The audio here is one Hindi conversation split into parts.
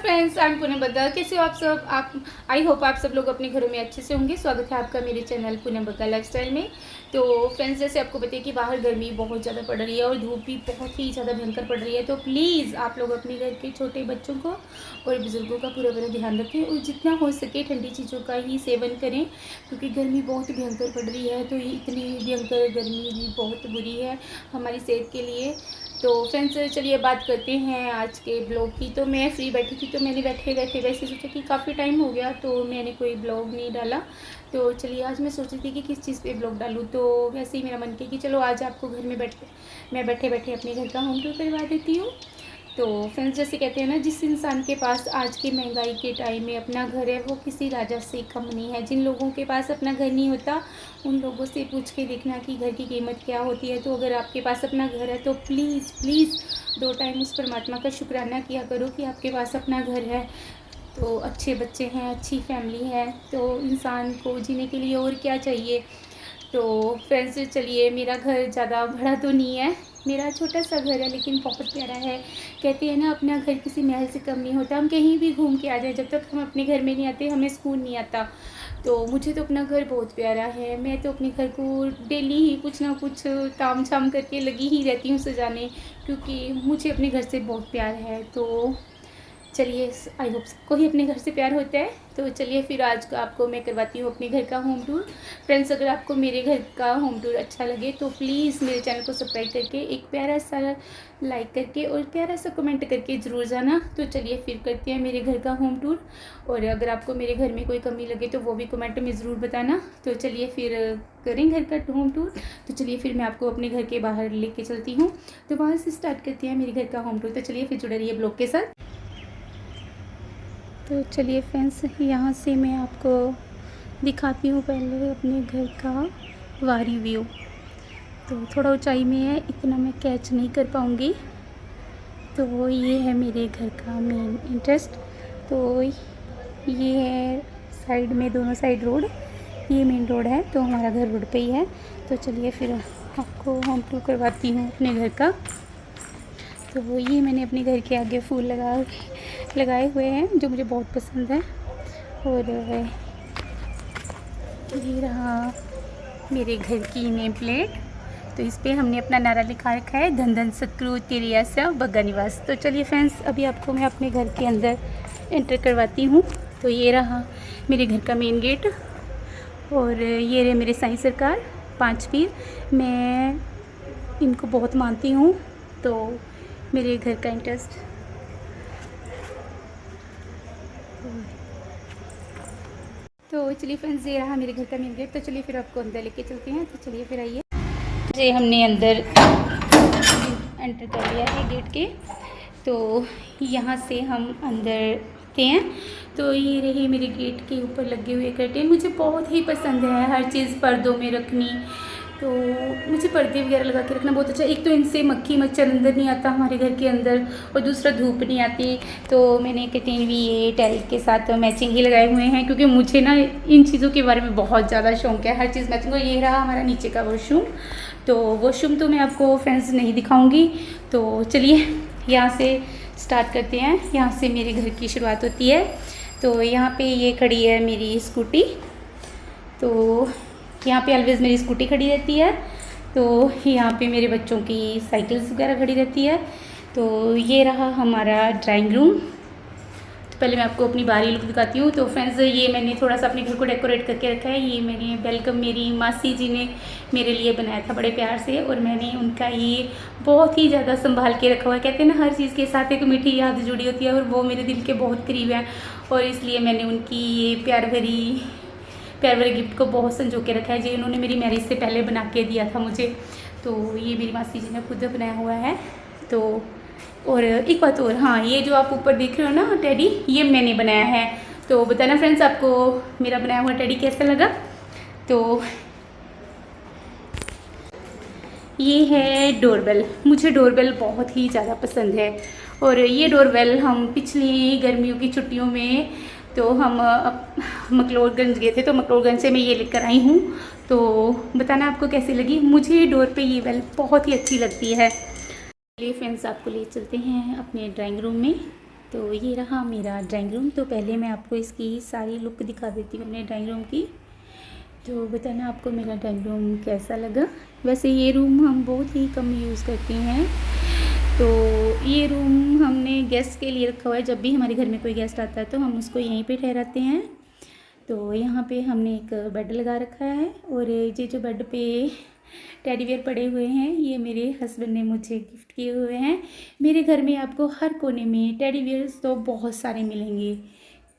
Friends, I am Poonam Bagga. कैसे हो आप सब? आई होप आप सब लोग अपने घरों में अच्छे से होंगे। स्वागत है आपका मेरे चैनल पूनम बग्गा लाइफस्टाइल में। तो फ्रेंड्स, जैसे आपको बताइए कि बाहर गर्मी बहुत ज़्यादा पड़ रही है और धूप भी बहुत ही ज़्यादा भयंकर पड़ रही है। तो प्लीज़ आप लोग अपने घर के छोटे बच्चों को और बुज़ुर्गों का पूरा पूरा ध्यान रखें और जितना हो सके ठंडी चीज़ों का ही सेवन करें, क्योंकि गर्मी बहुत भयंकर पड़ रही है। तो इतनी भयंकर गर्मी भी बहुत बुरी है हमारी सेहत के लिए। तो फ्रेंड्स, चलिए बात करते हैं आज के ब्लॉग की। तो मैं फ्री बैठी थी, तो मैंने बैठे बैठे वैसे सोचा कि काफ़ी टाइम हो गया तो मैंने कोई ब्लॉग नहीं डाला। तो चलिए आज मैं सोच रही थी कि किस चीज़ पे ब्लॉग डालूँ। तो वैसे ही मेरा मन किया कि चलो आज आपको घर में मैं बैठे बैठे अपने घर का होम टूर करवा देती हूँ। तो फ्रेंड्स, जैसे कहते हैं ना, जिस इंसान के पास आज के महंगाई के टाइम में अपना घर है वो किसी राजा से कम नहीं है। जिन लोगों के पास अपना घर नहीं होता उन लोगों से पूछ के देखना कि घर की कीमत क्या होती है। तो अगर आपके पास अपना घर है तो प्लीज़ प्लीज़ 2 टाइम उस परमात्मा का शुक्राना किया करो कि आपके पास अपना घर है। तो अच्छे बच्चे हैं, अच्छी फैमिली है, तो इंसान को जीने के लिए और क्या चाहिए। तो फ्रेंड्स, चलिए, मेरा घर ज़्यादा बड़ा तो नहीं है, मेरा छोटा सा घर है लेकिन बहुत प्यारा है। कहते हैं ना, अपना घर किसी महल से कम नहीं होता। हम कहीं भी घूम के आ जाए, जब तक हम अपने घर में नहीं आते हमें सुकून नहीं आता। तो मुझे तो अपना घर बहुत प्यारा है। मैं तो अपने घर को डेली ही कुछ ना कुछ ताम झाम करके लगी ही रहती हूँ सजाने, क्योंकि मुझे अपने घर से बहुत प्यार है। तो चलिए, आई होप सबको ही अपने घर से प्यार होता है। तो चलिए फिर आज का आपको मैं करवाती हूँ अपने घर का होम टूर। फ्रेंड्स, अगर आपको मेरे घर का होम टूर अच्छा लगे तो प्लीज़ मेरे चैनल को सब्सक्राइब करके एक प्यारा सा लाइक करके और प्यारा सा कमेंट करके ज़रूर जाना। तो चलिए फिर करते हैं मेरे घर का होम टूर। और अगर आपको मेरे घर में कोई कमी लगे तो वो भी कमेंट में ज़रूर बताना। तो चलिए फिर करें घर का होम टूर। तो चलिए फिर मैं आपको अपने घर के बाहर लेके चलती हूँ। तो वहाँ से स्टार्ट करते हैं मेरे घर का होम टूर। तो चलिए फिर जुड़े रहिए ब्लॉग के साथ। तो चलिए फ्रेंड्स, यहाँ से मैं आपको दिखाती हूँ पहले अपने घर का बाहरी व्यू। तो थोड़ा ऊंचाई में है, इतना मैं कैच नहीं कर पाऊँगी। तो ये है मेरे घर का मेन इंटरेस्ट। तो ये है साइड में, दोनों साइड रोड, ये मेन रोड है। तो हमारा घर रोड पे ही है। तो चलिए फिर आपको होम टूर करवाती हूँ अपने घर का। तो ये मैंने अपने घर के आगे फूल लगाए हुए हैं जो मुझे बहुत पसंद है। और ये रहा मेरे घर की नेम प्लेट। तो इस पर हमने अपना नारा लिखा रखा है, धन धन सतगुरु तेरी आशा बग्गा निवास। तो चलिए फ्रेंड्स, अभी आपको मैं अपने घर के अंदर एंटर करवाती हूँ। तो ये रहा मेरे घर का मेन गेट और ये रहे मेरे साईं सरकार 5 पीर। मैं इनको बहुत मानती हूँ। तो मेरे घर का इंटरेस्ट तो चलिए फ्रेंड्स, ये रहा मेरे घर का मेन गेट। तो चलिए फिर आपको अंदर लेके चलते हैं। तो चलिए फिर आइए। जी, हमने अंदर एंटर कर लिया है गेट के। तो यहाँ से हम अंदर आते हैं। तो ये रही मेरे गेट के ऊपर लगे हुए कर्टेन। मुझे बहुत ही पसंद है हर चीज़ पर्दों में रखनी। तो मुझे पर्दे वगैरह लगा के रखना बहुत अच्छा। एक तो इनसे मक्खी मच्छर अंदर नहीं आता हमारे घर के अंदर, और दूसरा धूप नहीं आती। तो मैंने कर्टेन भी ये टाइल के साथ मैचिंग ही लगाए हुए हैं, क्योंकि मुझे ना इन चीज़ों के बारे में बहुत ज़्यादा शौक है, हर चीज़ मैचिंग। और ये रहा हमारा नीचे का वॉशरूम। तो वॉशरूम तो मैं आपको फ्रेंड्स नहीं दिखाऊँगी। तो चलिए यहाँ से स्टार्ट करते हैं। यहाँ से मेरे घर की शुरुआत होती है। तो यहाँ पे ये खड़ी है मेरी स्कूटी। तो यहाँ पे ऑलवेज़ मेरी स्कूटी खड़ी रहती है। तो यहाँ पे मेरे बच्चों की साइकिल्स वगैरह खड़ी रहती है। तो ये रहा हमारा ड्राइंग रूम। तो पहले मैं आपको अपनी बाहरी लुक दिखाती हूँ। तो फ्रेंड्स, ये मैंने थोड़ा सा अपने घर को डेकोरेट करके रखा है। ये मैंने वेलकम मेरी मासी जी ने मेरे लिए बनाया था बड़े प्यार से, और मैंने उनका ये बहुत ही ज़्यादा संभाल के रखा हुआ है। कहते हैं ना, हर चीज़ के साथ एक मीठी याद जुड़ी होती है, और वो मेरे दिल के बहुत करीब है। और इसलिए मैंने उनकी ये प्यार भरे गिफ्ट को बहुत संजो के रखा है। जी, उन्होंने मेरी मैरिज से पहले बना के दिया था मुझे। तो ये मेरी मासी जी ने खुद बनाया हुआ है। तो और एक बात और, हाँ, ये जो आप ऊपर देख रहे हो ना टेडी, ये मैंने बनाया है। तो बताना फ्रेंड्स, आपको मेरा बनाया हुआ टेडी कैसा लगा। तो ये है डोरबेल। मुझे डोरबेल बहुत ही ज़्यादा पसंद है। और ये डोरबेल हम पिछली गर्मियों की छुट्टियों में, तो हम मकलोडगंज गए थे, तो मकलोडगंज से मैं ये लेकर आई हूँ। तो बताना आपको कैसी लगी। मुझे डोर पे ये बेल बहुत ही अच्छी लगती है। चलिए फ्रेंड्स, आपको ले चलते हैं अपने ड्राइंग रूम में। तो ये रहा मेरा ड्राइंग रूम। तो पहले मैं आपको इसकी सारी लुक दिखा देती हूँ अपने ड्राइंग रूम की। तो बताना आपको मेरा ड्राइंग रूम कैसा लगा। वैसे ये रूम हम बहुत ही कम यूज़ करते हैं। तो ये रूम हमने गेस्ट के लिए रखा हुआ है। जब भी हमारे घर में कोई गेस्ट आता है तो हम उसको यहीं पे ठहराते हैं। तो यहाँ पे हमने एक बेड लगा रखा है और ये जो बेड पे टेडी बियर पड़े हुए हैं ये मेरे हस्बैंड ने मुझे गिफ्ट किए हुए हैं। मेरे घर में आपको हर कोने में टेडी बियर्स तो बहुत सारे मिलेंगे,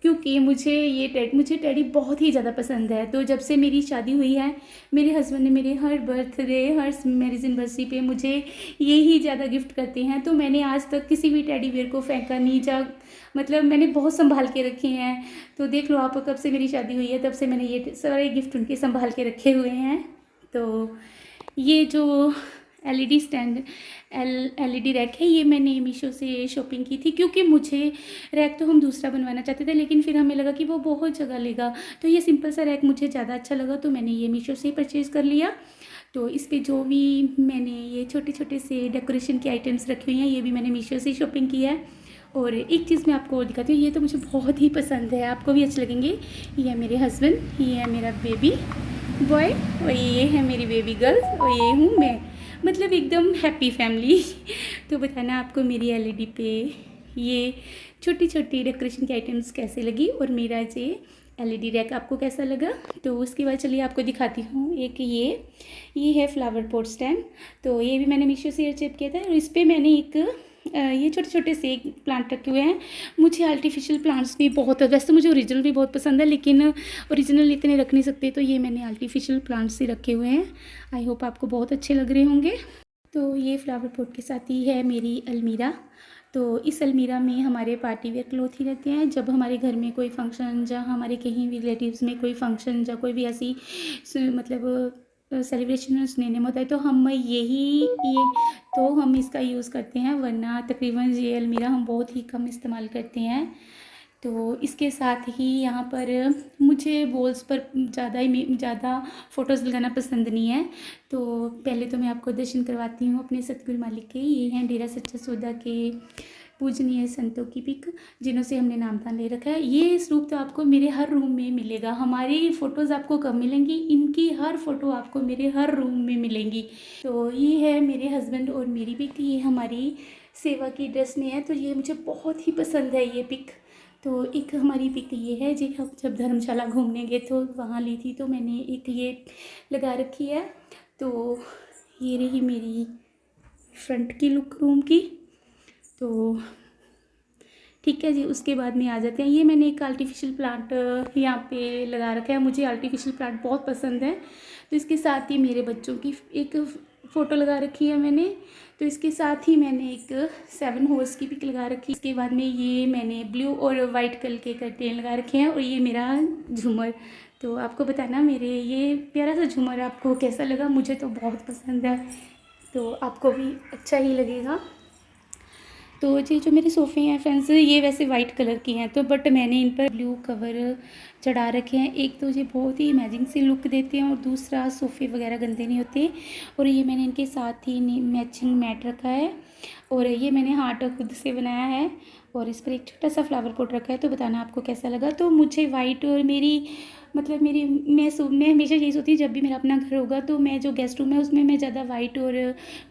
क्योंकि मुझे टेडी बहुत ही ज़्यादा पसंद है। तो जब से मेरी शादी हुई है मेरे हस्बैंड ने मेरे हर बर्थडे, हर मैरिज एनिवर्सरी पे मुझे ये ही ज़्यादा गिफ्ट करते हैं। तो मैंने आज तक किसी भी टेडी बियर को फेंका नहीं, मतलब मैंने बहुत संभाल के रखे हैं। तो देख लो आप, कब से मेरी शादी हुई है तब से मैंने ये सारे गिफ्ट उनके संभाल के रखे हुए हैं। तो ये जो एलईडी स्टैंड एलईडी रैक है ये मैंने मीशो से शॉपिंग की थी, क्योंकि मुझे रैक तो हम दूसरा बनवाना चाहते थे लेकिन फिर हमें लगा कि वो बहुत जगह लेगा। तो ये सिंपल सा रैक मुझे ज़्यादा अच्छा लगा तो मैंने ये मीशो से ही परचेज़ कर लिया। तो इस पर जो भी मैंने ये छोटे छोटे से डेकोरेशन के आइटम्स रखे हुए हैं ये भी मैंने मीशो से शॉपिंग की है। और एक चीज़ मैं आपको और दिखाती हूँ, ये तो मुझे बहुत ही पसंद है, आपको भी अच्छे लगेंगे। ये है मेरे हस्बैंड, ये है मेरा बेबी बॉय और ये है मेरी बेबी गर्ल और ये हूँ मैं, मतलब एकदम हैप्पी फैमिली। तो बताना आपको मेरी एलईडी पे ये छोटी छोटी डेकोरेशन के आइटम्स कैसे लगी और मेरा ये एलईडी रैक आपको कैसा लगा। तो उसके बाद चलिए आपको दिखाती हूँ। एक ये है फ्लावर पॉट स्टैंड। तो ये भी मैंने मीशो से चिप किया था और इस पर मैंने एक ये छोटे छोटे से प्लांट रखे हुए हैं। मुझे आर्टिफिशियल प्लांट्स भी बहुत, वैसे तो मुझे ओरिजिनल भी बहुत पसंद है लेकिन ओरिजिनल इतने रख नहीं सकते, तो ये मैंने आर्टिफिशियल प्लांट्स ही रखे हुए हैं। आई होप आपको बहुत अच्छे लग रहे होंगे। तो ये फ्लावर पॉट के साथ ही है मेरी अलमीरा। तो इस अलमीरा में हमारे पार्टी वेयर क्लॉथ ही रहते हैं। जब हमारे घर में कोई फंक्शन या हमारे कहीं भी रिलेटिव्स में कोई फंक्शन या कोई भी ऐसी मतलब सेलिब्रेशन नेम होता है तो हम हम इसका यूज़ करते हैं, वरना तकरीबन ये अलमीरा हम बहुत ही कम इस्तेमाल करते हैं। तो इसके साथ ही यहाँ पर मुझे वॉल्स पर ज़्यादा फ़ोटोज़ लगाना पसंद नहीं है। तो पहले तो मैं आपको दर्शन करवाती हूँ अपने सतगुरु मालिक के। ये हैं डेरा सच्चा सौदा के पूजनीय संतों की पिक, जिन्हों से हमने नामदान ले रखा है। ये स्वरूप तो आपको मेरे हर रूम में मिलेगा। हमारी फ़ोटोज़ आपको कब मिलेंगी, इनकी हर फ़ोटो आपको मेरे हर रूम में मिलेंगी। तो ये है मेरे हस्बैंड और मेरी पिक, ये हमारी सेवा की ड्रेस में है। तो ये मुझे बहुत ही पसंद है ये पिक। तो एक हमारी पिक ये है जी, हम जब धर्मशाला घूमने गए तो वहाँ ली थी, तो मैंने एक ये लगा रखी है। तो ये रही मेरी फ्रंट की लुक रूम की। तो ठीक है जी, उसके बाद में आ जाते हैं। ये मैंने एक आर्टिफिशियल प्लांट यहाँ पे लगा रखा है, मुझे आर्टिफिशियल प्लांट बहुत पसंद है। तो इसके साथ ही मेरे बच्चों की एक फ़ोटो लगा रखी है मैंने। तो इसके साथ ही मैंने एक 7 हॉर्स की पिक लगा रखी। इसके बाद में ये मैंने ब्लू और वाइट कलर के कर्टेन लगा रखे हैं और ये मेरा झूमर। तो आपको बताना मेरे ये प्यारा सा झूमर आपको कैसा लगा, मुझे तो बहुत पसंद है, तो आपको भी अच्छा ही लगेगा। तो ये जो मेरे सोफ़े हैं फ्रेंड्स, ये वैसे वाइट कलर की हैं तो बट मैंने इन पर ब्लू कवर चढ़ा रखे हैं। एक तो ये बहुत ही इमेजिंग सी लुक देते हैं और दूसरा सोफ़े वगैरह गंदे नहीं होते। और ये मैंने इनके साथ ही मैचिंग मैट रखा है और ये मैंने हार्ट खुद से बनाया है और इस पर एक छोटा सा फ्लावर पॉट रखा है। तो बताना आपको कैसा लगा। तो मुझे वाइट और मैं हमेशा यही सोचती हूँ जब भी मेरा अपना घर होगा तो मैं जो गेस्ट रूम है उसमें मैं ज़्यादा वाइट और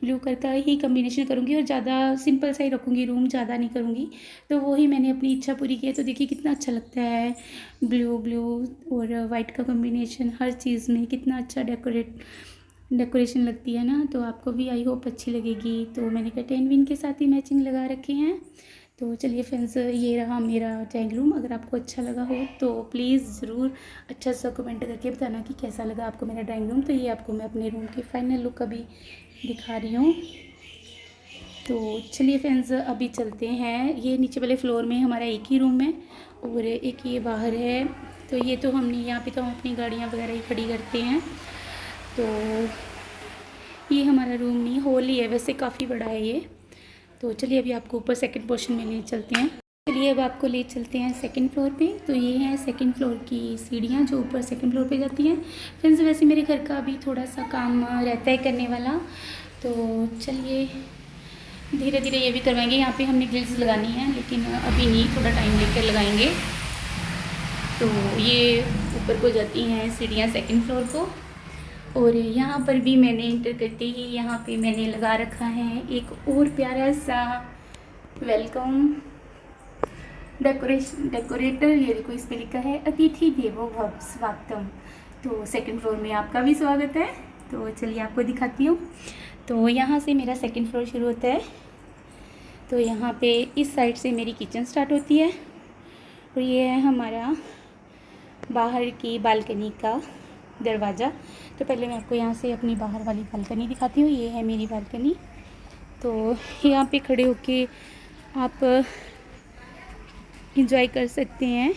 ब्लू कलर का ही कम्बिनेशन करूँगी और ज़्यादा सिंपल सा ही रखूँगी, रूम ज़्यादा नहीं करूँगी। तो वही मैंने अपनी इच्छा पूरी की है। तो देखिए कितना अच्छा लगता है ब्लू और वाइट का कम्बिनेशन, हर चीज़ में कितना अच्छा डेकोरेशन लगती है ना। तो आपको भी आई होप अच्छी लगेगी। तो मैंने कर्टेन भी इनके साथ ही मैचिंग लगा रखे हैं। तो चलिए फ्रेंड्स, ये रहा मेरा ड्राइंग रूम। अगर आपको अच्छा लगा हो तो प्लीज़ ज़रूर अच्छा सा कमेंट करके बताना कि कैसा लगा आपको मेरा ड्राइंग रूम। तो ये आपको मैं अपने रूम की फाइनल लुक अभी दिखा रही हूँ। तो चलिए फ्रेंड्स, अभी चलते हैं। ये नीचे वाले फ्लोर में हमारा एक ही रूम है और एक ये बाहर है। तो ये तो हमने यहाँ पे तो हम अपनी गाड़ियाँ वगैरह ही खड़ी करते हैं। तो ये हमारा रूम नहीं, हॉल ही है, वैसे काफ़ी बड़ा है ये। तो चलिए अभी आपको ऊपर सेकंड पोर्शन में ले चलते हैं। चलिए अब आपको ले चलते हैं सेकंड फ्लोर पे। तो ये है सेकंड फ्लोर की सीढ़ियाँ जो ऊपर सेकंड फ्लोर पे जाती हैं। फ्रेंड्स, वैसे मेरे घर का अभी थोड़ा सा काम रहता है करने वाला, तो चलिए धीरे धीरे ये भी करवाएंगे। यहाँ पे हमने ग्रिल्स लगानी है, लेकिन अभी नहीं, थोड़ा टाइम लेकर लगाएंगे। तो ये ऊपर को जाती हैं सीढ़ियाँ सेकंड फ्लोर को। और यहाँ पर भी मैंने इंटर करते ही यहाँ पे मैंने लगा रखा है एक और प्यारा सा वेलकम डेकोरेटर। ये देखो, इस पर लिखा है अतिथि देवो भव स्वागतम। तो सेकंड फ्लोर में आपका भी स्वागत है। तो चलिए आपको दिखाती हूँ। तो यहाँ से मेरा सेकंड फ्लोर शुरू होता है। तो यहाँ पे इस साइड से मेरी किचन स्टार्ट होती है और ये है हमारा बाहर की बालकनी का दरवाज़ा। तो पहले मैं आपको यहाँ से अपनी बाहर वाली बालकनी दिखाती हूँ। ये है मेरी बालकनी। तो यहाँ पे खड़े होके आप इंजॉय कर सकते हैं।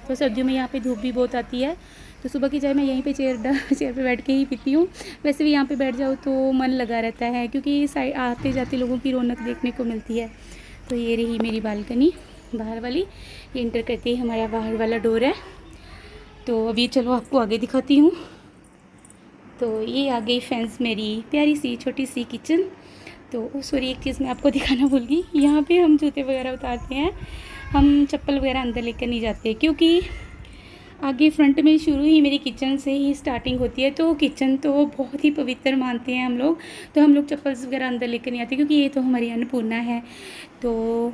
तो सर्दियों में यहाँ पे धूप भी बहुत आती है, तो सुबह की चाय मैं यहीं पे चेयर पे बैठ के ही पीती हूँ। वैसे भी यहाँ पे बैठ जाओ तो मन लगा रहता है, क्योंकि साइड आते जाते लोगों की रौनक देखने को मिलती है। तो ये रही मेरी बालकनी बाहर वाली। ये इंटर करते ही हमारा बाहर वाला डोर है। तो अभी चलो आपको आगे दिखाती हूँ। तो ये आ गई फ्रेंड्स मेरी प्यारी सी छोटी सी किचन। तो सॉरी, एक चीज़ मैं आपको दिखाना भूल गई। यहाँ पे हम जूते वगैरह उतारते हैं, हम चप्पल वगैरह अंदर लेकर नहीं जाते, क्योंकि आगे फ्रंट में शुरू ही मेरी किचन से ही स्टार्टिंग होती है। तो किचन तो बहुत ही पवित्र मानते हैं हम लोग। तो हम लोग चप्पल वगैरह अंदर लेकर नहीं आते, क्योंकि ये तो हमारी अन्नपूर्णा है। तो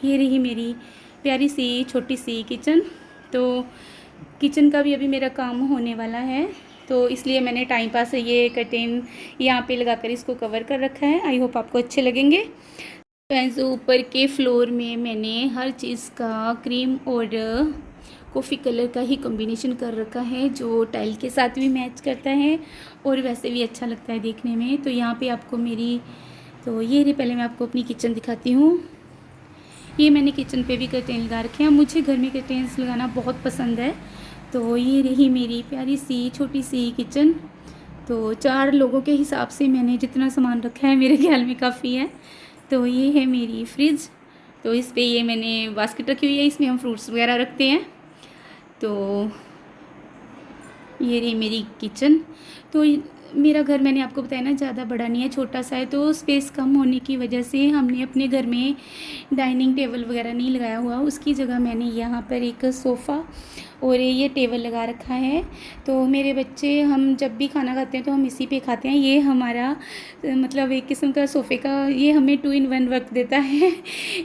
ये रही मेरी प्यारी सी छोटी सी किचन। तो किचन का भी अभी मेरा काम होने वाला है, तो इसलिए मैंने टाइम पास ये कर्टेन यहाँ पे लगाकर इसको कवर कर रखा है। आई होप आपको अच्छे लगेंगे। फ्रेंड्स, ऊपर के फ्लोर में मैंने हर चीज़ का क्रीम और कॉफ़ी कलर का ही कॉम्बिनेशन कर रखा है, जो टाइल के साथ भी मैच करता है और वैसे भी अच्छा लगता है देखने में। तो यहाँ पे आपको मेरी, तो ये रही, पहले मैं आपको अपनी किचन दिखाती हूँ। ये मैंने किचन पे भी कर्टेन लगा रखे हैं। मुझे घर में कर्टेन्स लगाना बहुत पसंद है। तो ये रही मेरी प्यारी सी छोटी सी किचन। तो 4 लोगों के हिसाब से मैंने जितना सामान रखा है मेरे ख्याल में काफ़ी है। तो ये है मेरी फ्रिज। तो इस पे ये मैंने बास्केट रखी हुई है, इसमें हम फ्रूट्स वगैरह रखते हैं। तो ये रही मेरी किचन। तो मेरा घर, मैंने आपको बताया ना, ज़्यादा बड़ा नहीं है, छोटा सा है। तो स्पेस कम होने की वजह से हमने अपने घर में डाइनिंग टेबल वगैरह नहीं लगाया हुआ। उसकी जगह मैंने यहाँ पर एक सोफ़ा और ये टेबल लगा रखा है। तो मेरे बच्चे, हम जब भी खाना खाते हैं तो हम इसी पे खाते हैं। ये हमारा मतलब एक किस्म का सोफ़े का, ये हमें 2 in 1 वर्क देता है।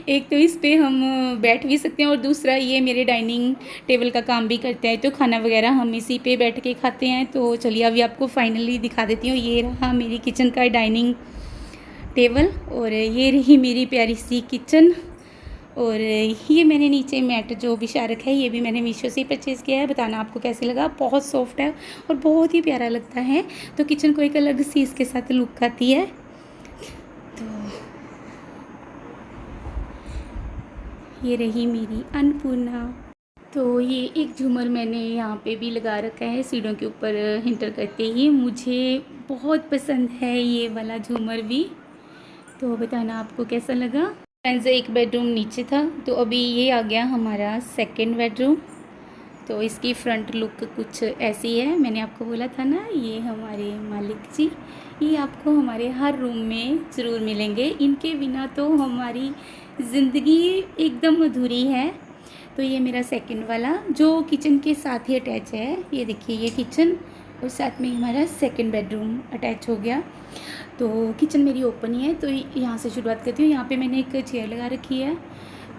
एक तो इस पे हम बैठ भी सकते हैं और दूसरा ये मेरे डाइनिंग टेबल का काम भी करता है। तो खाना वगैरह हम इसी पे बैठ के खाते हैं। तो चलिए अभी आपको फाइनली दिखा देती हूँ। ये रहा मेरी किचन का डाइनिंग टेबल और ये रही मेरी प्यारी सी किचन। और ये मैंने नीचे मैट जो बिछा रखा है, ये भी मैंने मीशो से परचेज़ किया है। बताना आपको कैसे लगा। बहुत सॉफ्ट है और बहुत ही प्यारा लगता है। तो किचन को एक अलग सी इसके साथ लुक आती है। तो ये रही मेरी अन्नपूर्णा। तो ये एक झूमर मैंने यहाँ पे भी लगा रखा है सीढ़ियों के ऊपर इंटर करते ही। मुझे बहुत पसंद है ये वाला झूमर भी। तो बताना आपको कैसा लगा। फ्रेंड्स, एक बेडरूम नीचे था, तो अभी ये आ गया हमारा सेकंड बेडरूम। तो इसकी फ्रंट लुक कुछ ऐसी है। मैंने आपको बोला था ना, ये हमारे मालिक जी, ये आपको हमारे हर रूम में ज़रूर मिलेंगे। इनके बिना तो हमारी ज़िंदगी एकदम अधूरी है। तो ये मेरा सेकंड वाला जो किचन के साथ ही अटैच है। ये देखिए, ये किचन और साथ में हमारा सेकंड बेडरूम अटैच हो गया। तो किचन मेरी ओपन ही है। तो यहाँ से शुरुआत करती हूँ। यहाँ पे मैंने एक चेयर लगा रखी है।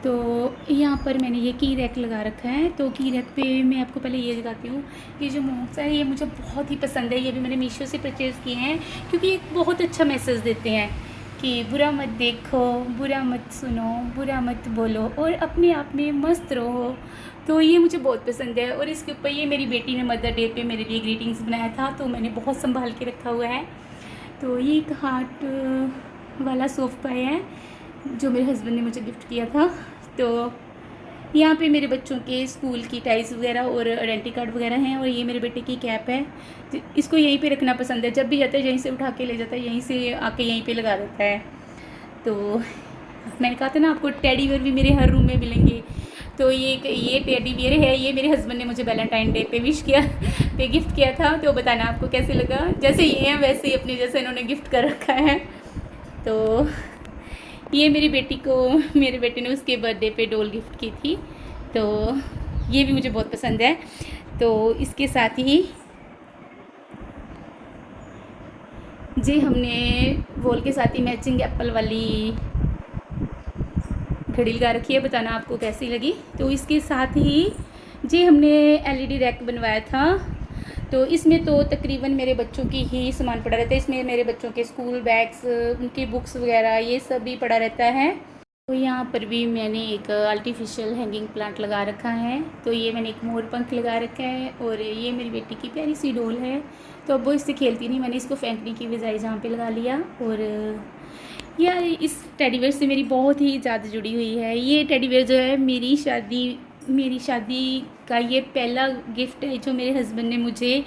तो यहाँ पर मैंने ये की रैक लगा रखा है। तो की रैक पे मैं आपको पहले ये दिखाती हूँ। ये जो मोम्स है, ये मुझे बहुत ही पसंद है। ये भी मैंने मीशो से परचेज़ किए हैं, क्योंकि एक बहुत अच्छा मैसेज देते हैं कि बुरा मत देखो, बुरा मत सुनो, बुरा मत बोलो और अपने आप में मस्त रहो। तो ये मुझे बहुत पसंद है। और इसके ऊपर ये मेरी बेटी ने मदर डे पे मेरे लिए ग्रीटिंग्स बनाया था, तो मैंने बहुत संभाल के रखा हुआ है। तो ये एक हार्ट वाला सोफ़ा है जो मेरे हस्बैंड ने मुझे गिफ्ट किया था। तो यहाँ पे मेरे बच्चों के स्कूल की टाइज वगैरह और आइडेंटिटी कार्ड वगैरह हैं। और ये मेरे बेटे की कैप है। इसको यहीं पे रखना पसंद है। जब भी जाता है यहीं से उठा के ले जाता है, यहीं से आके यहीं पे लगा देता है। तो मैंने कहा था ना आपको, टेडी बियर भी मेरे हर रूम में मिलेंगे। तो ये टेडी बियर है, ये मेरे हस्बैंड ने मुझे वैलेंटाइन डे पे गिफ्ट किया था। तो बताना आपको कैसे लगा। जैसे ये हैं वैसे ही अपने जैसे इन्होंने गिफ्ट कर रखा है। तो ये मेरी बेटी को, मेरे बेटे ने उसके बर्थडे पे डॉल गिफ्ट की थी, तो ये भी मुझे बहुत पसंद है। तो इसके साथ ही जी हमने वॉल के साथ ही मैचिंग एप्पल वाली घड़ी लगा रखी है, बताना आपको कैसी लगी। तो इसके साथ ही जी हमने एलईडी रैक बनवाया था, तो इसमें तो तकरीबन मेरे बच्चों की ही सामान पड़ा रहता है। इसमें मेरे बच्चों के स्कूल बैग्स, उनकी बुक्स वगैरह ये सब भी पड़ा रहता है। तो यहाँ पर भी मैंने एक आर्टिफिशियल हैंगिंग प्लांट लगा रखा है। तो ये मैंने एक मोर पंख लगा रखा है, और ये मेरी बेटी की प्यारी सी डोल है। तो अब वो इससे खेलती नहीं, मैंने इसको फेंकने की बजाय जहाँ पे लगा लिया। और यार इस टेडी बेयर से मेरी बहुत ही ज़्यादा जुड़ी हुई है। ये टेडी बेयर जो है मेरी शादी का ये पहला गिफ्ट है जो मेरे हस्बैंड ने मुझे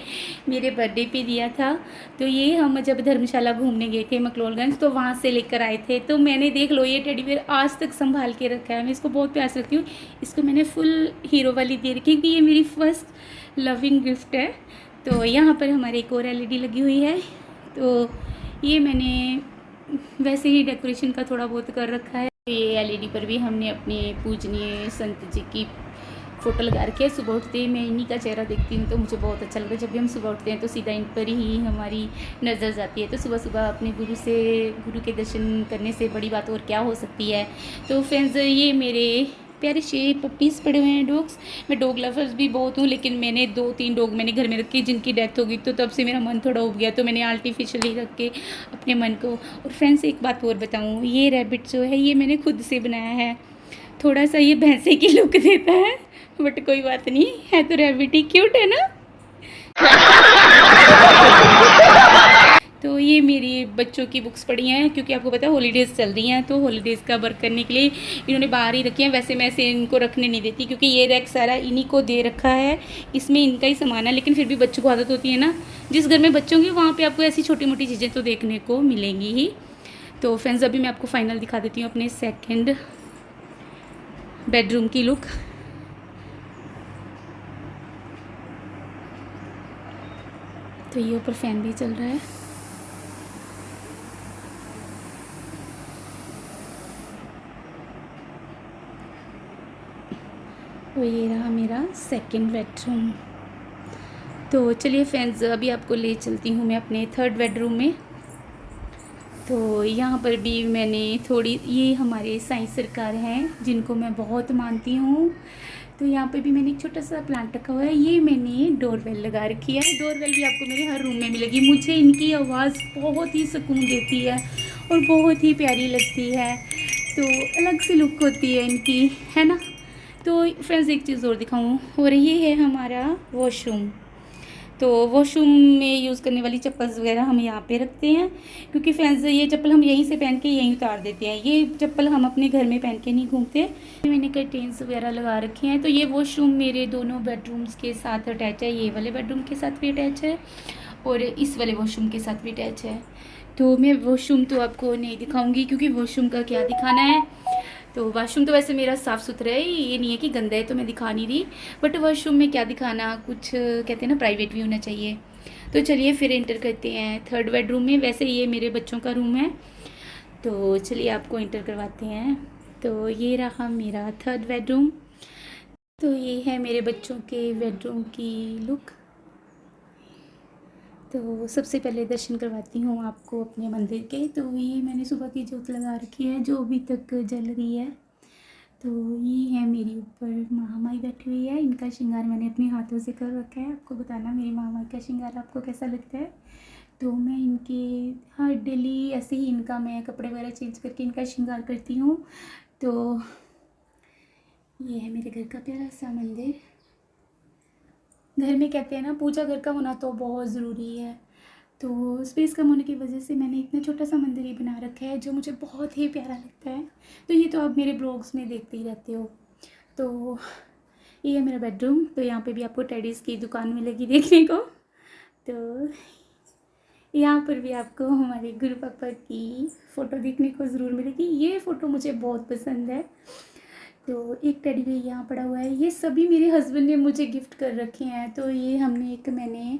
मेरे बर्थडे पे दिया था। तो ये हम जब धर्मशाला घूमने गए थे मकलोलगंज, तो वहाँ से लेकर आए थे। तो मैंने देख लो ये टेडी बेयर आज तक संभाल के रखा है। मैं इसको बहुत प्यार से रखती हूँ। इसको मैंने फुल हीरो वाली दे रखी क्योंकि ये मेरी फर्स्ट लविंग गिफ्ट है। तो यहाँ पर हमारे एक और एलईडी लगी हुई है। तो ये मैंने वैसे ही डेकोरेशन का थोड़ा बहुत कर रखा है। ये एलईडी पर भी हमने अपने पूजनीय संत जी की फ़ोटो लगा रखी है। सुबह उठते ही मैं इन्हीं का चेहरा देखती हूँ तो मुझे बहुत अच्छा लगता है। जब भी हम सुबह उठते हैं तो सीधा इन पर ही हमारी नज़र जाती है। तो सुबह सुबह अपने गुरु के दर्शन करने से बड़ी बात और क्या हो सकती है। तो फ्रेंड्स ये मेरे प्यारे से पपीज़ पड़े हुए हैं, डॉग्स। मैं डॉग लवर्स भी बहुत हूँ, लेकिन मैंने 2-3 डॉग मैंने घर में रखे जिनकी डेथ हो गई, तो तब से मेरा मन थोड़ा उब गया। तो मैंने आर्टिफिशियली रख के अपने मन को। और फ्रेंड्स एक बात और बताऊँ, ये रैबिट जो है ये मैंने खुद से बनाया है। थोड़ा सा ये भैंसे की लुक देता है, बट कोई बात नहीं है, तो रैबिट ही क्यूट है ना। तो ये मेरी बच्चों की बुक्स पड़ी हैं, क्योंकि आपको पता है हॉलीडेज़ चल रही हैं, तो हॉलीडेज़ का वर्क करने के लिए इन्होंने बाहर ही रखी हैं। वैसे मैं ऐसे इनको रखने नहीं देती क्योंकि ये रैक सारा इन्हीं को दे रखा है, इसमें इनका ही सामान है। लेकिन फिर भी बच्चों को आदत होती है ना, जिस घर में बच्चों की वहाँ पर आपको ऐसी छोटी मोटी चीज़ें तो देखने को मिलेंगी ही। तो फ्रेंड्स अभी मैं आपको फाइनल दिखा देती हूँ अपने सेकेंड बेडरूम की लुक। तो ये ऊपर फैन भी चल रहा है। तो ये रहा मेरा सेकंड बेडरूम। तो चलिए फ्रेंड्स अभी आपको ले चलती हूँ मैं अपने थर्ड बेडरूम में। तो यहाँ पर भी मैंने थोड़ी, ये हमारे साईं सरकार हैं जिनको मैं बहुत मानती हूँ। तो यहाँ पे भी मैंने एक छोटा सा प्लांट रखा हुआ है। ये मैंने डोरबेल लगा रखी है। डोरबेल भी आपको मेरे हर रूम में मिलेगी। मुझे इनकी आवाज़ बहुत ही सुकून देती है और बहुत ही प्यारी लगती है। तो अलग सी लुक होती है इनकी, है ना। तो फ्रेंड्स एक चीज़ और दिखाऊँ, और ये है हमारा वॉशरूम। तो वॉशरूम में यूज़ करने वाली चप्पल्स वगैरह हम यहाँ पे रखते हैं, क्योंकि फ्रेंड्स ये चप्पल हम यहीं से पहन के यहीं उतार देते हैं। ये चप्पल हम अपने घर में पहन के नहीं घूमते। मैंने कर्टेन्स वगैरह लगा रखे हैं। तो ये वॉशरूम मेरे दोनों बेडरूम्स के साथ अटैच है। ये वाले बेडरूम के साथ भी अटैच है और इस वाले वॉशरूम के साथ भी अटैच है। तो मैं वॉशरूम तो आपको नहीं दिखाऊँगी, क्योंकि वॉशरूम का क्या दिखाना है। तो वॉशरूम तो वैसे मेरा साफ़ सुथरा है, ये नहीं है कि गंदा है तो मैं दिखा नहीं रही। बट वॉशरूम में क्या दिखाना, कुछ कहते हैं ना प्राइवेट भी होना चाहिए। तो चलिए फिर एंटर करते हैं थर्ड बेडरूम में। वैसे ये मेरे बच्चों का रूम है, तो चलिए आपको एंटर करवाते हैं। तो ये रहा मेरा थर्ड बेडरूम। तो ये है मेरे बच्चों के बेडरूम की लुक। तो सबसे पहले दर्शन करवाती हूँ आपको अपने मंदिर के। तो ये मैंने सुबह की ज्योत लगा रखी है जो अभी तक जल रही है। तो ये है मेरी ऊपर महामाई बैठी हुई है। इनका श्रृंगार मैंने अपने हाथों से कर रखा है। आपको बताना मेरी महामाई का श्रृंगार आपको कैसा लगता है। तो मैं इनके हर डेली ऐसे ही इनका मैं कपड़े वगैरह चेंज करके इनका श्रृंगार करती हूँ। तो ये है मेरे घर का प्यारा सा मंदिर। घर में कहते हैं ना पूजा घर का होना तो बहुत ज़रूरी है। तो स्पेस कम होने की वजह से मैंने इतना छोटा सा मंदिर ही बना रखा है जो मुझे बहुत ही प्यारा लगता है। तो ये तो आप मेरे ब्लॉग्स में देखते ही रहते हो। तो ये है मेरा बेडरूम। तो यहाँ पे भी आपको टेडीज़ की दुकान मिलेगी देखने को। तो यहाँ पर भी आपको हमारे गुरु पापा की फ़ोटो देखने को ज़रूर मिलेगी। ये फ़ोटो मुझे बहुत पसंद है। तो एक टेडी बेयर यहाँ पड़ा हुआ है। ये सभी मेरे हस्बैंड ने मुझे गिफ्ट कर रखे हैं। तो ये हमने मैंने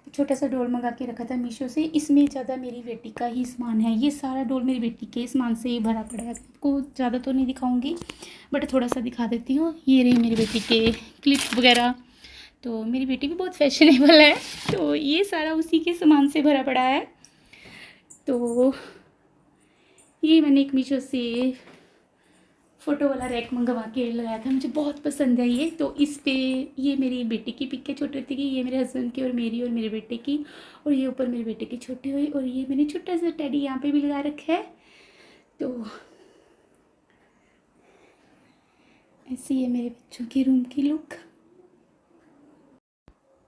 छोटा सा डोल मंगा के रखा था मीशो से। इसमें ज़्यादा मेरी बेटी का ही सामान है, ये सारा डोल मेरी बेटी के सामान से ही भरा पड़ा है। आपको ज़्यादा तो नहीं दिखाऊंगी बट थोड़ा सा दिखा देती हूँ। ये रही मेरी बेटी के क्लिप वगैरह, तो मेरी बेटी भी बहुत फैशनेबल है, तो ये सारा उसी के सामान से भरा पड़ा है। तो ये मैंने एक मीशो से फ़ोटो वाला रैक मंगवा के लगाया था, मुझे बहुत पसंद है ये। तो इस पे ये मेरी बेटी की पिक है छोटी होती की, ये मेरे हस्बैंड की और मेरी और मेरे बेटे की, और ये ऊपर मेरे बेटे की छोटी हुई, और ये मैंने छोटा सा टेडी यहाँ पे भी लगा रखा है। तो ऐसी है मेरे बच्चों की रूम की लुक।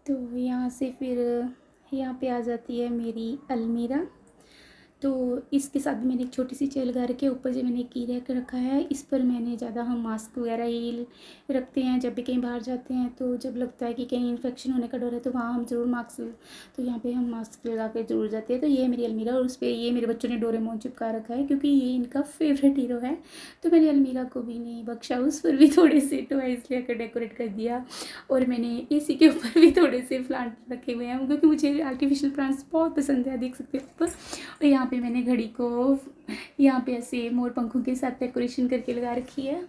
तो यहाँ से फिर यहाँ पे आ जाती है मेरी अलमीरा। तो इसके साथ भी मैंने एक छोटी सी चेयर लगा रखी है। ऊपर जो मैंने की रैक रखा है, इस पर मैंने ज़्यादा हम मास्क वगैरह ही रखते हैं जब भी कहीं बाहर जाते हैं। तो जब लगता है कि कहीं इन्फेक्शन होने का डर है तो वहाँ हम ज़रूर मास्क, तो यहाँ पे हम मास्क लगा के ज़रूर जाते हैं। तो ये मेरी अलमीरा, और उस पर ये मेरे बच्चों ने डोरेमोन चिपका रखा है क्योंकि ये इनका फेवरेट हीरो है। तो मैंने अलमीरा को भी नहीं बख्शा, उस पर भी थोड़े से तो इसलिए कर डेकोरेट कर दिया। और मैंने AC के ऊपर भी थोड़े से प्लांट रखे हुए हैं क्योंकि मुझे आर्टिफिशियल प्लांट्स बहुत पसंद है, देख सकते हैं ऊपर। और यहाँ पे मैंने घड़ी को यहाँ पे ऐसे मोर पंखों के साथ डेकोरेशन करके लगा रखी है।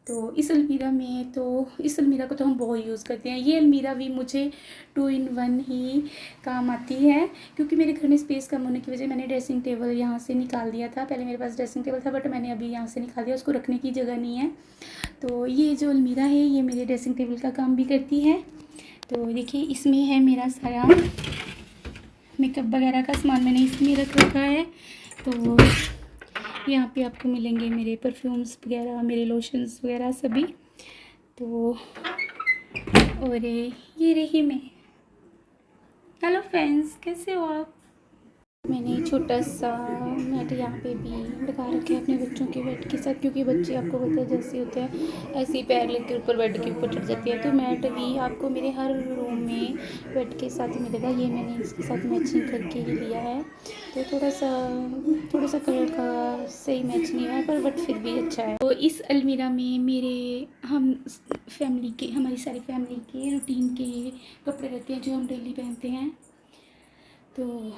तो इस अलमीरा को तो हम बहुत यूज़ करते हैं। ये अलमीरा भी मुझे 2 in 1 ही काम आती है क्योंकि मेरे घर में स्पेस कम होने की वजह मैंने ड्रेसिंग टेबल यहाँ से निकाल दिया था। पहले मेरे पास ड्रेसिंग टेबल था बट मैंने अभी यहाँ से निकाल दिया, उसको रखने की जगह नहीं है। तो ये जो अलमीरा है ये मेरे ड्रेसिंग टेबल का काम भी करती है। तो देखिए इसमें है मेरा सारा मेकअप वगैरह का सामान, मैंने इसमें रख रखा है। तो यहाँ पे आपको मिलेंगे मेरे परफ्यूम्स वगैरह, मेरे लोशंस वगैरह सभी। तो और ये रही मैं। हेलो फ्रेंड्स, कैसे हो आप? मैंने छोटा सा मैट यहाँ पे भी लगा रखे हैं अपने बच्चों के बेड के साथ, क्योंकि बच्चे आपको पता है जैसे होते हैं ऐसे ही पैर लेकर ऊपर बेड के ऊपर चढ़ जाती है। तो मैट भी आपको मेरे हर रूम में बेड के साथ ही मिलेगा। ये मैंने इसके साथ मैचिंग करके ही लिया है। तो थोड़ा सा कलर का सही मैच नहीं है पर बट फिर भी अच्छा है। तो इस अलमीरा में हमारी सारी फैमिली के रूटीन के कपड़े रहते हैं जो हम डेली पहनते हैं। तो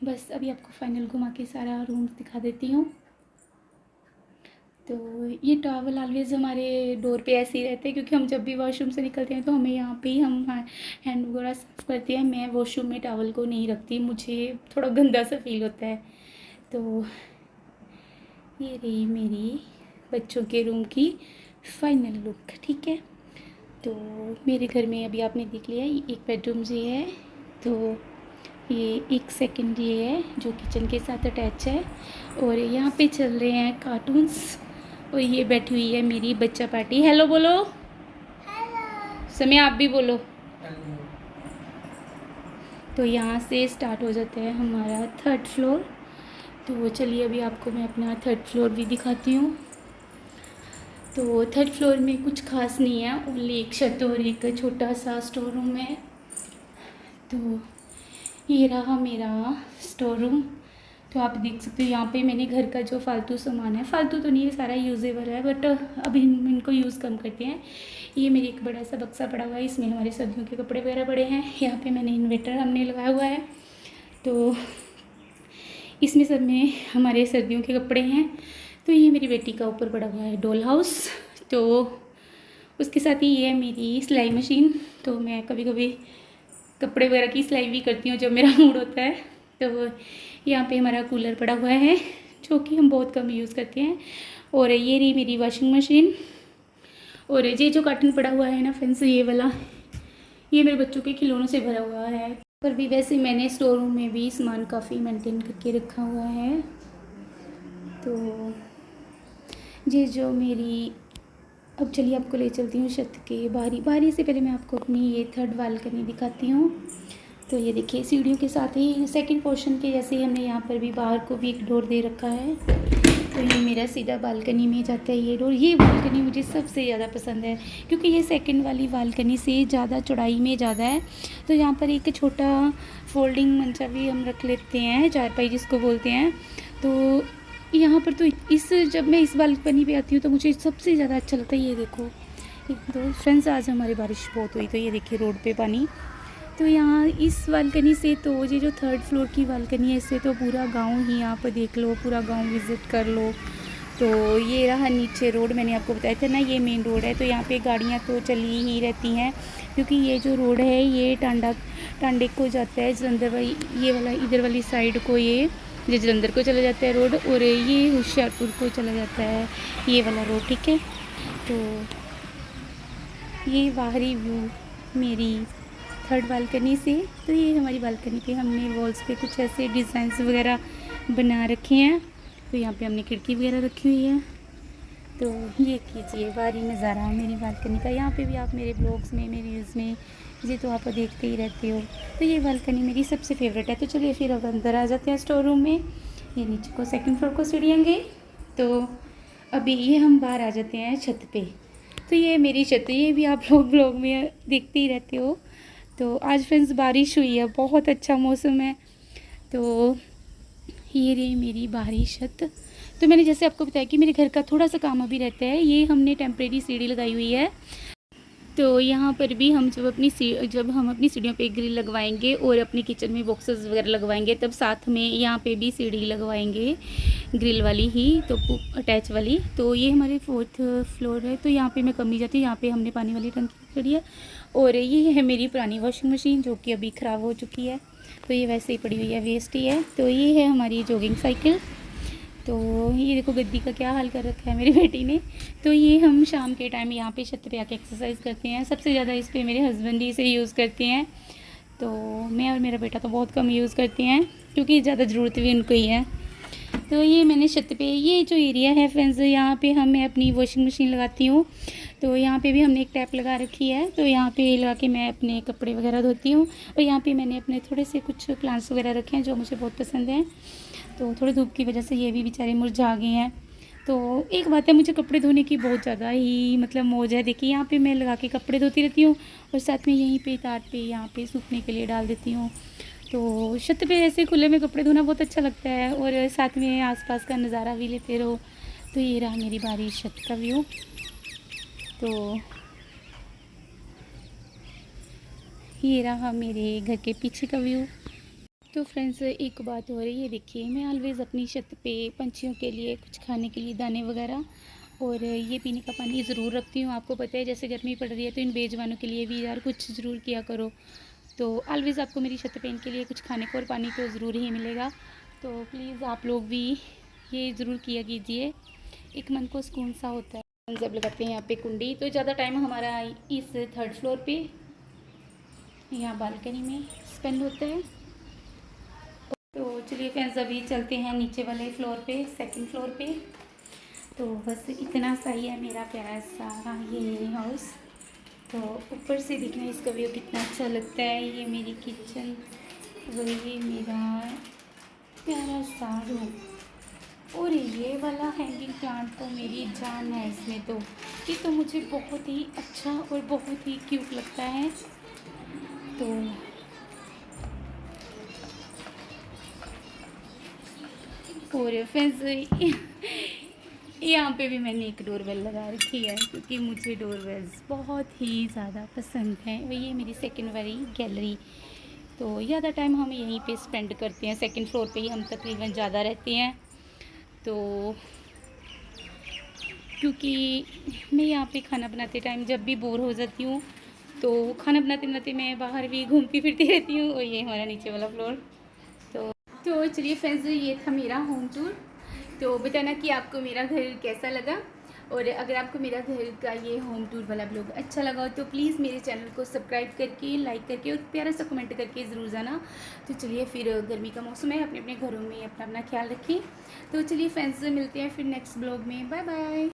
बस अभी आपको फाइनल घुमा के सारा रूम दिखा देती हूँ। तो ये टॉवल ऑलवेज़ हमारे डोर पे ऐसे ही रहते हैं क्योंकि हम जब भी वॉशरूम से निकलते हैं तो हमें यहाँ पे ही हम हैंड वगैरह साफ़ करते हैं। मैं वॉशरूम में टॉवल को नहीं रखती, मुझे थोड़ा गंदा सा फील होता है। तो ये रही मेरी बच्चों के रूम की फाइनल लुक, ठीक है। तो मेरे घर में अभी आपने देख लिया एक बेडरूम ये है, तो ये एक सेकंड ये है जो किचन के साथ अटैच है, और यहाँ पे चल रहे हैं कार्टून्स। और ये बैठी हुई है मेरी बच्चा पार्टी। हेलो बोलो। हेलो समय, आप भी बोलो। तो यहाँ से स्टार्ट हो जाता है हमारा 3rd फ्लोर। तो चलिए अभी आपको मैं अपना 3rd फ्लोर भी दिखाती हूँ। तो 3rd फ्लोर में कुछ खास नहीं है, ओनली एक छत और एक छोटा सा स्टोर रूम है। तो ये रहा मेरा स्टोर रूम। तो आप देख सकते हो यहाँ पे मैंने घर का जो फालतू सामान है, फालतू तो नहीं, सारा यूजेबल है बट अभी इनको यूज़ कम करते हैं। ये मेरे एक बड़ा सा बक्सा पड़ा हुआ है, इसमें हमारे सर्दियों के कपड़े वगैरह पड़े हैं। यहाँ पे मैंने इन्वर्टर हमने लगाया हुआ है, तो इसमें सब में हमारे सर्दियों के कपड़े हैं। तो ये मेरी बेटी का ऊपर पड़ा हुआ है डॉल हाउस। तो उसके साथ ही ये है मेरी सिलाई मशीन। तो मैं कभी कभी कपड़े वगैरह की सिलाई भी करती हूँ जब मेरा मूड होता है। तो यहाँ पे हमारा कूलर पड़ा हुआ है जो कि हम बहुत कम यूज़ करते हैं। और ये रही मेरी वॉशिंग मशीन। और ये जो कार्टन पड़ा हुआ है ना फ्रेंड्स, ये वाला, ये मेरे बच्चों के खिलौनों से भरा हुआ है। पर भी वैसे मैंने स्टोर रूम में भी सामान काफ़ी मेंटेन करके रखा हुआ है। तो ये जो मेरी, अब चलिए आपको ले चलती हूँ छत के बाहरी से पहले मैं आपको अपनी ये 3rd बालकनी दिखाती हूँ। तो ये देखिए सीढ़ियों के साथ ही 2nd पोर्शन के जैसे ही हमने यहाँ पर भी बाहर को भी एक डोर दे रखा है। तो ये मेरा सीधा बालकनी में जाता है ये डोर। ये बालकनी मुझे सबसे ज़्यादा पसंद है क्योंकि ये 2nd वाली बालकनी से ज़्यादा चौड़ाई में ज़्यादा है। तो यहाँ पर एक छोटा फोल्डिंग मंचा भी हम रख लेते हैं, चारपाई जिसको बोलते हैं। तो यहाँ पर तो जब मैं इस बालकनी पे आती हूँ तो मुझे सबसे ज़्यादा अच्छा लगता है। ये देखो तो फ्रेंड्स, आज हमारी बारिश बहुत हुई, तो ये देखिए रोड पे पानी। तो तो यहाँ इस बालकनी से तो ये जो थर्ड फ्लोर की बालकनी है, इससे तो पूरा गांव ही यहाँ पर देख लो, पूरा गांव विज़िट कर लो। तो ये रहा नीचे रोड, मैंने आपको बताया था ना ये मेन रोड है। तो यहाँ पे गाड़ियाँ तो चली ही रहती हैं, क्योंकि ये जो रोड है ये टांडे को जाता है जलंधर वाली, ये वाला इधर वाली साइड को ये जलंधर को चला जाता है रोड, और ये होशियारपुर को चला जाता है ये वाला रोड, ठीक है। तो ये बाहरी व्यू मेरी थर्ड बालकनी से। तो ये हमारी बालकनी पे हमने वॉल्स पे कुछ ऐसे डिज़ाइंस वगैरह बना रखे हैं। तो यहाँ पे हमने खिड़की वगैरह रखी हुई है। तो ये कीजिए बाहरी नज़ारा मेरी बालकनी का। यहाँ पे भी आप मेरे ब्लॉग्स में, मेरे रील्स में ये तो आप देखते ही रहते हो। तो ये बालकनी मेरी सबसे फेवरेट है। तो चलिए फिर अब अंदर आ जाते हैं स्टोर रूम में। ये नीचे को सेकंड फ्लोर को सीढ़ियाँ गई। तो अभी ये हम बाहर आ जाते हैं छत पे। तो ये मेरी छत है, ये भी आप लोग ब्लॉग में देखते ही रहते हो। तो आज फ्रेंड्स बारिश हुई है, बहुत अच्छा मौसम है। तो ये रही मेरी बाहरी छत। तो मैंने जैसे आपको बताया कि मेरे घर का थोड़ा सा काम अभी रहता है। ये हमने टेम्परेरी सीढ़ी लगाई हुई है। तो यहाँ पर भी हम जब हम अपनी सीढ़ियों पे ग्रिल लगवाएंगे और अपनी किचन में बॉक्सेस वगैरह लगवाएंगे, तब साथ में यहाँ पे भी सीढ़ी लगवाएंगे ग्रिल वाली ही, तो अटैच वाली। तो ये हमारे फोर्थ फ्लोर है। तो यहाँ पे मैं कम नहीं जाती, यहाँ पे हमने पानी वाली टंकी खड़ी है। और ये है मेरी पुरानी वॉशिंग मशीन जो कि अभी ख़राब हो चुकी है। तो ये वैसे ही पड़ी हुई है, वेस्ट ही है। तो ये है हमारी जॉगिंग साइकिल। तो ये देखो गद्दी का क्या हाल कर रखा है मेरी बेटी ने। तो ये हम शाम के टाइम यहाँ पे छत पे आके एक्सरसाइज करते हैं। सबसे ज़्यादा इस पे मेरे हस्बैंड ही इसे यूज़ करते हैं। तो मैं और मेरा बेटा तो बहुत कम यूज़ करते हैं, क्योंकि ज़्यादा ज़रूरत भी उनको ही है। तो ये मैंने छत पे ये जो एरिया है फ्रेंड्स, यहाँ पे मैं अपनी वॉशिंग मशीन लगाती हूँ। तो यहाँ पे भी हमने एक टैप लगा रखी है। तो यहाँ पे लगा के मैं अपने कपड़े वगैरह धोती हूँ। और यहाँ पे मैंने अपने थोड़े से कुछ प्लांट्स वगैरह रखे हैं जो मुझे बहुत पसंद हैं। तो थोड़ी धूप की वजह से ये भी बेचारे मुरझा गए हैं। तो एक बात है, मुझे कपड़े धोने की बहुत ज़्यादा ही मतलब मौज है। देखिए यहाँ पे मैं लगा के कपड़े धोती रहती हूँ, और साथ में यहीं पे तार पे यहाँ पे सूखने के लिए डाल देती हूँ। तो छत पे ऐसे खुले में कपड़े धोना बहुत अच्छा लगता है, और साथ में आसपास का नज़ारा भी लेते रहो। तो ये रहा मेरी बारी छत का व्यू। तो ये रहा मेरे घर के पीछे का व्यू। तो फ्रेंड्स एक बात हो रही है, देखिए मैं ऑलवेज़ अपनी छत पे पंछियों के लिए कुछ खाने के लिए दाने वगैरह और ये पीने का पानी ज़रूर रखती हूँ। आपको पता है जैसे गर्मी पड़ रही है, तो इन बेजवानों के लिए भी यार कुछ ज़रूर किया करो। तो ऑलवेज़ आपको मेरी छत पे इनके लिए कुछ खाने को और पानी तो ज़रूर ही मिलेगा। तो प्लीज़ आप लोग भी ये ज़रूर किया कीजिए, एक मन को सुकून सा होता है जब लगाते हैं यहाँ पे कुंडी। तो ज़्यादा टाइम हमारा इस थर्ड फ्लोर पे यहाँ बालकनी में स्पेंड होता है। तो चलिए फ्रेंड्स अभी चलते हैं नीचे वाले फ्लोर पे, सेकंड फ्लोर पे। तो बस इतना सा ही है मेरा प्यारा सा ये हाउस। तो ऊपर से देखना इसका व्यू कितना अच्छा लगता है। ये मेरी किचन, वो ये मेरा प्यारा सा रूम, और ये वाला हैंगिंग प्लांट तो मेरी जान है इसमें। तो ये तो मुझे बहुत ही अच्छा और बहुत ही क्यूट लगता है। तो और फ्रेंड्स यहाँ पे भी मैंने एक डोरबेल लगा रखी है, क्योंकि मुझे डोरबेल्स बहुत ही ज़्यादा पसंद हैं। और ये मेरी सेकंड वाली गैलरी। तो ज़्यादा टाइम हम यहीं पे स्पेंड करते हैं, सेकंड फ्लोर पे ही हम तकरीबन ज़्यादा रहते हैं। तो क्योंकि मैं यहाँ पे खाना बनाते टाइम जब भी बोर हो जाती हूँ, तो खाना बनाते बनाते मैं बाहर भी घूमती फिरती रहती हूँ। और ये हमारा नीचे वाला फ्लोर। तो चलिए फ्रेंड्स ये था मेरा होम टूर। तो बताना कि आपको मेरा घर कैसा लगा, और अगर आपको मेरा घर का ये होम टूर वाला ब्लॉग अच्छा लगा हो तो प्लीज़ मेरे चैनल को सब्सक्राइब करके, लाइक करके और प्यारा सा कमेंट करके ज़रूर जाना। तो चलिए फिर गर्मी का मौसम है, अपने अपने घरों में अपना अपना ख्याल रखें। तो चलिए फ्रेंड्स मिलते हैं फिर नेक्स्ट ब्लॉग में। Bye bye.